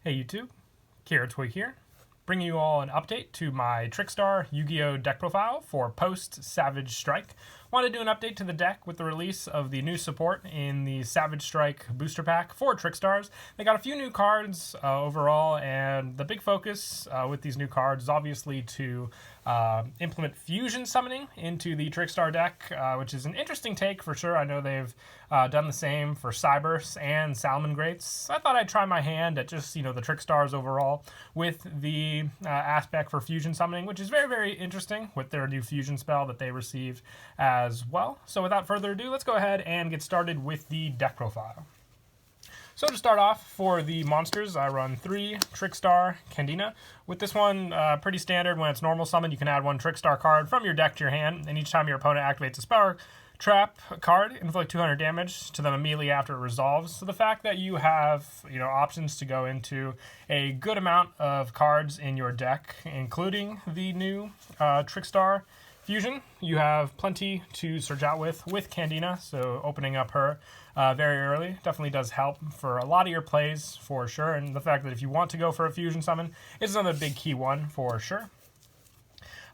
Hey YouTube, Twig here, bringing you all an update to my Trickstar Yugioh deck profile for post Savage Strike. Want to do an update to the deck with the release of the new support in the Savage Strike booster pack for Trickstars. They got a few new cards overall, and the big focus with these new cards is obviously to implement fusion summoning into the Trickstar deck, which is an interesting take for sure. I know they've done the same for Cybers and Salmon Greats. I thought I'd try my hand at just, the Trickstars overall with the aspect for fusion summoning, which is very, very interesting with their new fusion spell that they received as well. So without further ado, let's go ahead and get started with the deck profile. So to start off, for the monsters, I run 3 Trickstar Dena. With this one, pretty standard. When it's normal summon, you can add 1 Trickstar card from your deck to your hand, and each time your opponent activates a spell trap card, inflict 200 damage to them immediately after it resolves. So the fact that you have, options to go into a good amount of cards in your deck, including the new Trickstar Fusion, you have plenty to search out with Dena, so opening up her very early definitely does help for a lot of your plays for sure, and the fact that if you want to go for a fusion summon is another big key one for sure.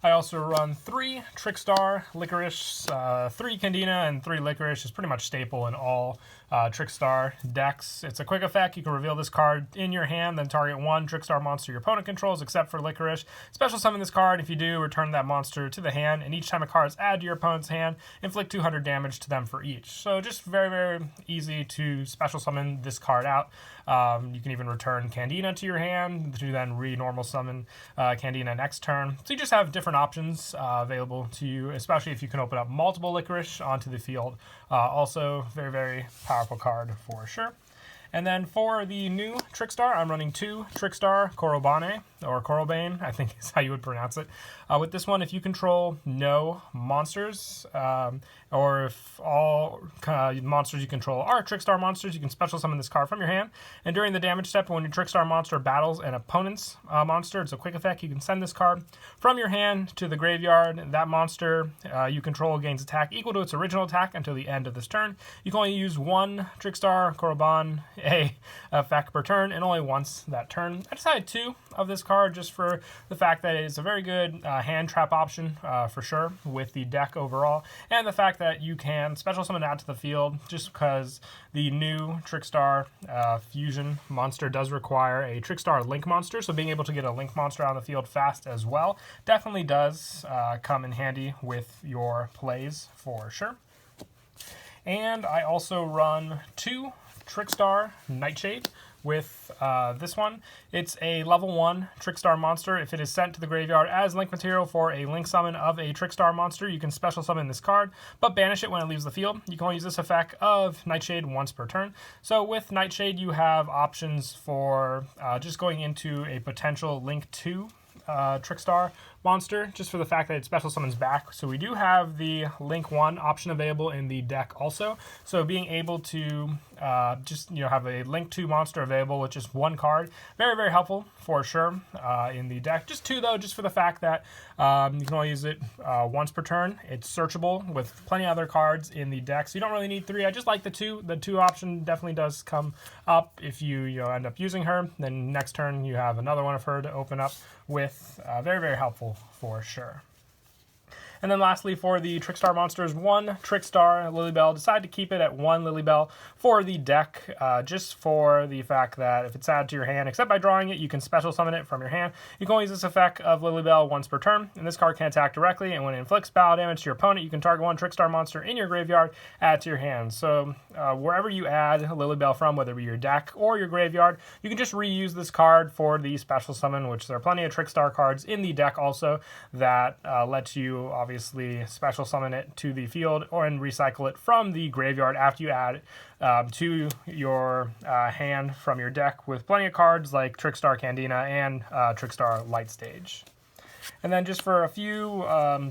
I also run 3 Trickstar Licorice, 3 Dena and 3 Licorice is pretty much staple in all Trickstar decks. It's a quick effect. You can reveal this card in your hand, then target 1 Trickstar monster your opponent controls, except for Licorice. Special summon this card. If you do, return that monster to the hand, and each time a card is added to your opponent's hand, inflict 200 damage to them for each. So just very, very easy to special summon this card out. You can even return Dena to your hand to then re-normal summon Dena next turn. So you just have different options available to you, especially if you can open up multiple Licorice onto the field. Also, very, very powerful card for sure. And then for the new Trickstar, I'm running 2 Trickstar Bane, or Bane, I think is how you would pronounce it. With this one, if you control no monsters, or if all monsters you control are Trickstar monsters, you can special summon this card from your hand. And during the damage step, when your Trickstar monster battles an opponent's monster, it's a quick effect. You can send this card from your hand to the graveyard. That monster you control gains attack equal to its original attack until the end of this turn. You can only use 1 Trickstar Bane effect per turn, and only once that turn. I decided 2 of this card just for the fact that it is a very good hand trap option for sure with the deck overall, and the fact that you can special summon out to the field just because the new Trickstar Fusion monster does require a Trickstar Link monster, so being able to get a Link monster on the field fast as well definitely does come in handy with your plays for sure. And I also run 2 Trickstar Nightshade with this one. It's a level 1 Trickstar monster. If it is sent to the graveyard as link material for a link summon of a Trickstar monster, you can special summon this card, but banish it when it leaves the field. You can only use this effect of Nightshade once per turn. So with Nightshade, you have options for just going into a potential link 2 Trickstar monster, just for the fact that it special summons back. So we do have the Link 1 option available in the deck also. So being able to just have a Link 2 monster available with just 1 card, very, very helpful for sure in the deck. Just 2 though, just for the fact that you can only use it once per turn. It's searchable with plenty of other cards in the deck, so you don't really need 3. I just like the 2. The 2 option definitely does come up if you end up using her. Then next turn you have another one of her to open up with. Very, very helpful for sure. And then lastly, for the Trickstar monsters, 1 Trickstar Lilybelle. Decide to keep it at 1 Lilybelle for the deck, just for the fact that if it's added to your hand, except by drawing it, you can special summon it from your hand. You can only use this effect of Lilybelle once per turn, and this card can attack directly, and when it inflicts battle damage to your opponent, you can target 1 Trickstar monster in your graveyard, add to your hand. So wherever you add Lilybelle from, whether it be your deck or your graveyard, you can just reuse this card for the special summon, which there are plenty of Trickstar cards in the deck also that let you obviously special summon it to the field and recycle it from the graveyard after you add it to your hand from your deck, with plenty of cards like Trickstar Dena and Trickstar Light Stage. And then just for a few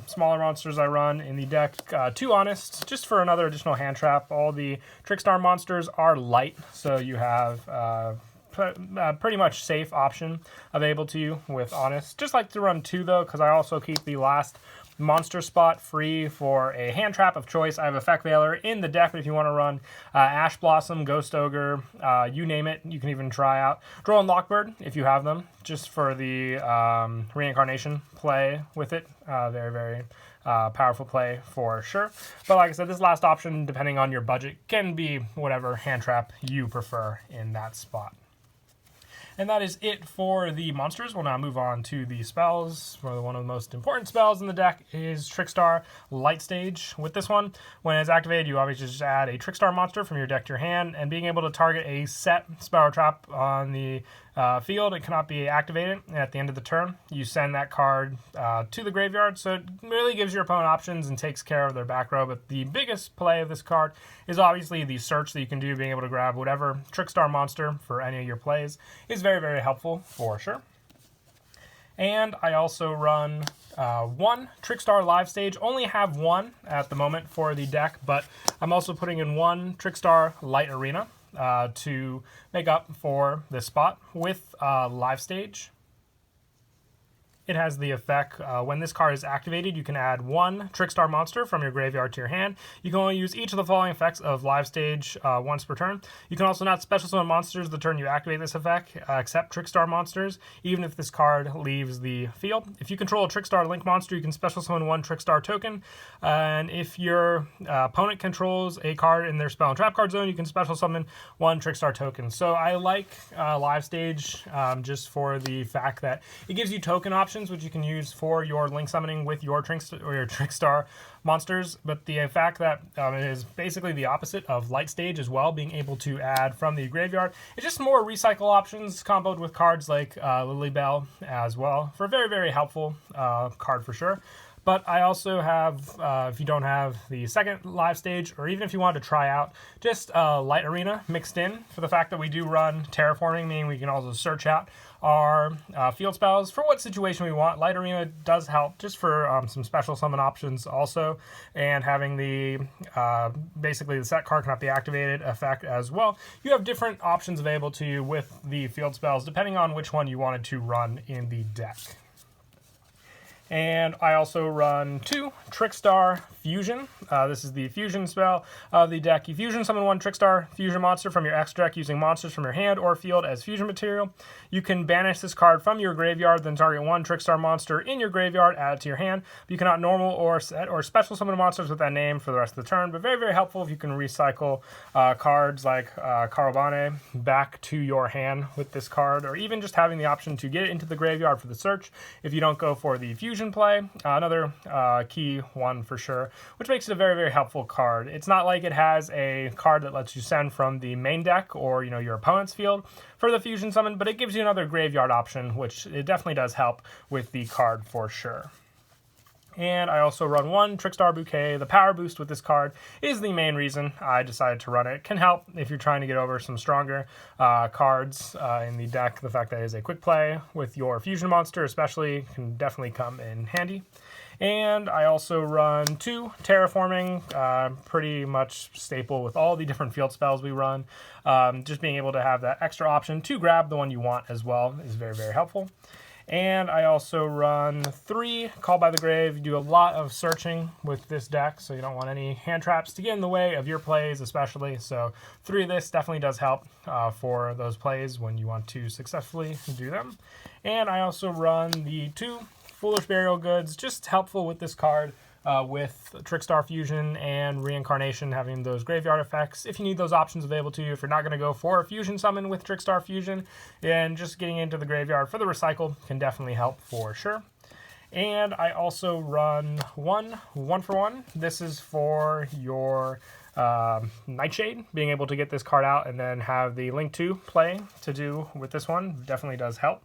smaller monsters I run in the deck, 2 Honest, just for another additional hand trap. All the Trickstar monsters are light, so you have pretty much safe option available to you with Honest. Just like to run 2 though, because I also keep the last monster spot free for a hand trap of choice. I have Effect Veiler in the deck, but if you want to run Ash Blossom, Ghost Ogre, you name it, you can even try out Droll and Lockbird if you have them, just for the reincarnation play with it. Very, very powerful play for sure. But like I said, this last option, depending on your budget, can be whatever hand trap you prefer in that spot. And that is it for the monsters. We'll now move on to the spells. One of the most important spells in the deck is Trickstar Light Stage. With this one, when it's activated, you obviously just add a Trickstar monster from your deck to your hand, and being able to target a set spell or trap on the field, it cannot be activated. At the end of the turn, you send that card to the graveyard, so it really gives your opponent options and takes care of their back row. But the biggest play of this card is obviously the search that you can do, being able to grab whatever Trickstar monster for any of your plays is very, very helpful for sure. And I also run one Trickstar Live Stage. Only have one at the moment for the deck, but I'm also putting in one Trickstar Light Arena to make up for this spot with Live Stage. It has the effect, when this card is activated, you can add one Trickstar monster from your graveyard to your hand. You can only use each of the following effects of Live Stage once per turn. You can also not special summon monsters the turn you activate this effect, except Trickstar monsters, even if this card leaves the field. If you control a Trickstar Link monster, you can special summon one Trickstar token. And if your opponent controls a card in their spell and trap card zone, you can special summon one Trickstar token. So I like Live Stage just for the fact that it gives you token options, which you can use for your link summoning with your Trickstar monsters. But the fact that it is basically the opposite of Light Stage as well, being able to add from the graveyard, it's just more recycle options comboed with cards like Belle as well, for a very, very helpful card for sure. But I also have, if you don't have the second Live Stage, or even if you wanted to try out just Light Arena mixed in, for the fact that we do run Terraforming, meaning we can also search out our field spells for what situation we want. Light Arena does help just for some special summon options also, and having the basically the set card cannot be activated effect as well. You have different options available to you with the field spells depending on which one you wanted to run in the deck. And I also run two Trickstar Fusion. This is the Fusion spell of the deck. You fusion summon one Trickstar Fusion monster from your extra deck using monsters from your hand or field as fusion material. You can banish this card from your graveyard, then target one Trickstar monster in your graveyard, add it to your hand. You cannot normal or set or special summon monsters with that name for the rest of the turn, but very, very helpful if you can recycle cards like Bane back to your hand with this card, or even just having the option to get it into the graveyard for the search if you don't go for the fusion play. Another key one for sure, which makes it a very, very helpful card. It's not like it has a card that lets you send from the main deck or your opponent's field for the fusion summon, but it gives you another graveyard option, which it definitely does help with the card for sure. And I also run one Trickstar Bouquet. The power boost with this card is the main reason I decided to run it. It can help if you're trying to get over some stronger cards in the deck. The fact that it is a quick play with your fusion monster especially can definitely come in handy. And I also run two Terraforming, pretty much staple with all the different field spells we run. Just being able to have that extra option to grab the one you want as well is very, very helpful. And I also run three Call by the Grave. You do a lot of searching with this deck, so you don't want any hand traps to get in the way of your plays especially. So three of this definitely does help for those plays when you want to successfully do them. And I also run the two Foolish Burial Goods, just helpful with this card. With Trickstar Fusion and Reincarnation having those graveyard effects. If you need those options available to you, if you're not going to go for a Fusion Summon with Trickstar Fusion, then just getting into the graveyard for the recycle can definitely help for sure. And I also run one for one. This is for your Nightshade, being able to get this card out and then have the Link 2 play to do with this one definitely does help.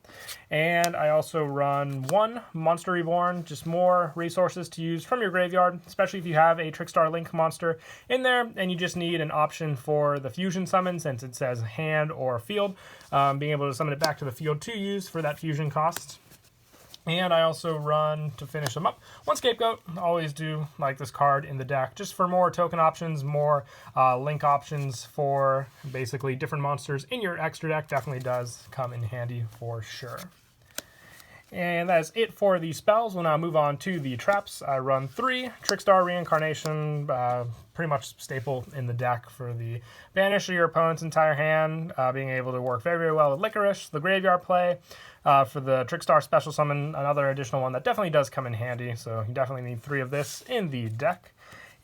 And I also run one Monster Reborn, just more resources to use from your graveyard, especially if you have a Trickstar Link monster in there and you just need an option for the fusion summon since it says hand or field, being able to summon it back to the field to use for that fusion cost. And I also run, to finish them up, one Scapegoat. Always do like this card in the deck, just for more token options, more link options for basically different monsters in your extra deck. Definitely does come in handy for sure. And that is it for the spells. We'll now move on to the traps. I run 3 Trickstar Reincarnation, pretty much staple in the deck for the banish of your opponent's entire hand, being able to work very, very well with Licorice, the graveyard play. For the Trickstar Special Summon, another additional one that definitely does come in handy, so you definitely need 3 of this in the deck.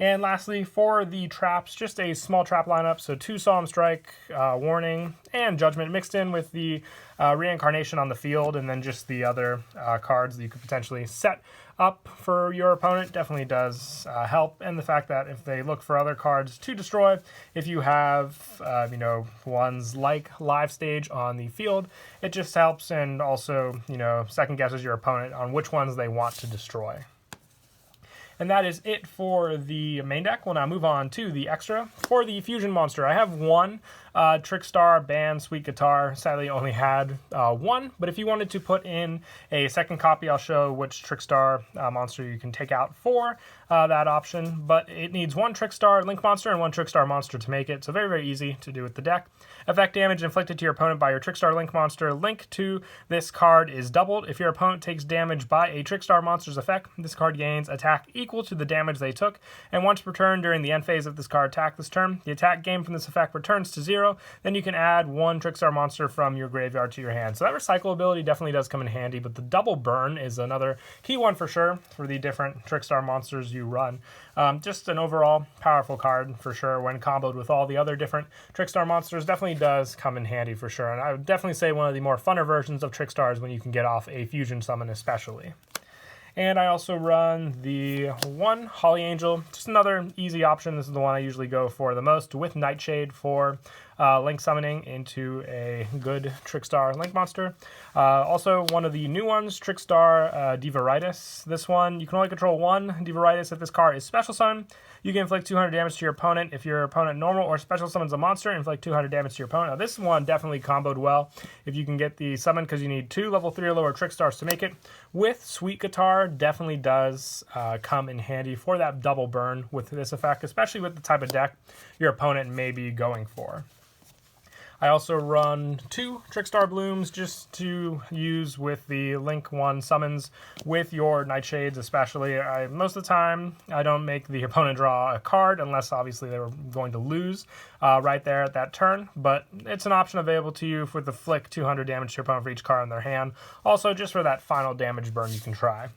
And lastly, for the traps, just a small trap lineup, so 2 Solemn Strike, Warning, and Judgment mixed in with the Reincarnation on the field, and then just the other cards that you could potentially set up for your opponent definitely does help. And the fact that if they look for other cards to destroy, if you have, ones like Live Stage on the field, it just helps and also, second guesses your opponent on which ones they want to destroy. And that is it for the main deck. We'll now move on to the extra. For the fusion monster, I have 1 Trickstar Bane Sweet Guitar. Sadly, only had 1, but if you wanted to put in a second copy, I'll show which Trickstar monster you can take out for that option. But it needs 1 Trickstar Link monster and 1 Trickstar monster to make it, so very, very easy to do with the deck. Effect damage inflicted to your opponent by your Trickstar Link monster. Link to this card is doubled. If your opponent takes damage by a Trickstar monster's effect, this card gains attack equal to the damage they took, and once returned during the end phase of this card attack this turn, the attack gained from this effect returns to 0. Then you can add 1 Trickstar monster from your graveyard to your hand. So that recycle ability definitely does come in handy, but the double burn is another key one for sure for the different Trickstar monsters you run. Just an overall powerful card for sure when comboed with all the other different Trickstar monsters. Definitely does come in handy for sure, and I would definitely say one of the more funner versions of Trickstars when you can get off a fusion summon especially. And I also run the 1 Holly Angel, just another easy option. This is the one I usually go for the most, with Nightshade for Link summoning into a good Trickstar Link monster. Also, one of the new ones, Trickstar Divaritis. This one, you can only control 1 Divaritis if this card is special summon. You can inflict 200 damage to your opponent. If your opponent normal or special summons a monster, inflict 200 damage to your opponent. Now, this one definitely comboed well if you can get the summon, because you need 2 level 3 or lower Trickstars to make it. With Sweet Guitar, definitely does come in handy for that double burn with this effect, especially with the type of deck your opponent may be going for. I also run 2 Trickstar Blooms just to use with the Link 1 summons with your Nightshades especially. Most of the time, I don't make the opponent draw a card unless obviously they were going to lose right there at that turn, but it's an option available to you with the flick 200 damage to your opponent for each card in their hand. Also, just for that final damage burn you can try.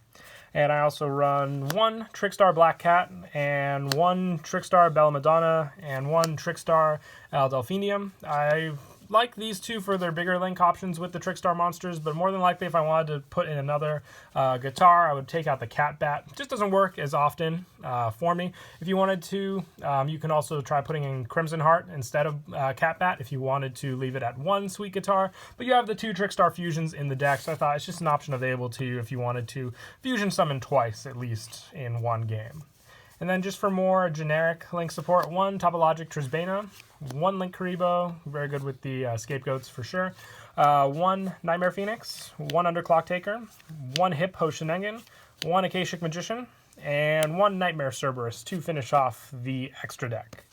And I also run 1 Trickstar Black Cat and 1 Trickstar Belle Madonna and 1 Trickstar Al Delphinium. I like these 2 for their bigger Link options with the Trickstar monsters, but more than likely if I wanted to put in another guitar, I would take out the Cat Bat. It just doesn't work as often for me. If you wanted to, you can also try putting in Crimson Heart instead of Cat Bat if you wanted to leave it at 1 Sweet Guitar, but you have the 2 Trickstar fusions in the deck, so I thought it's just an option available to you if you wanted to fusion summon twice at least in one game. And then just for more generic Link support, 1 Topologic Trisbana, 1 Link Karibo, very good with the Scapegoats for sure, 1 Nightmare Phoenix, 1 Underclock Taker, 1 Hip Hoshinengen, 1 Akashic Magician, and 1 Nightmare Cerberus to finish off the extra deck.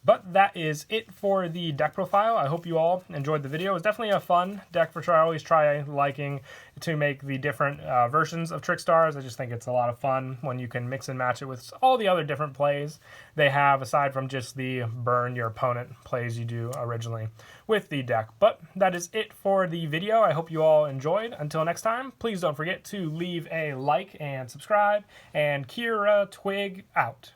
But that is it for the deck profile. I hope you all enjoyed the video. It was definitely a fun deck for sure. I always try liking to make the different versions of Trickstars. I just think it's a lot of fun when you can mix and match it with all the other different plays they have, aside from just the burn your opponent plays you do originally with the deck. But that is it for the video. I hope you all enjoyed. Until next time, please don't forget to leave a like and subscribe. And Kira Twig out.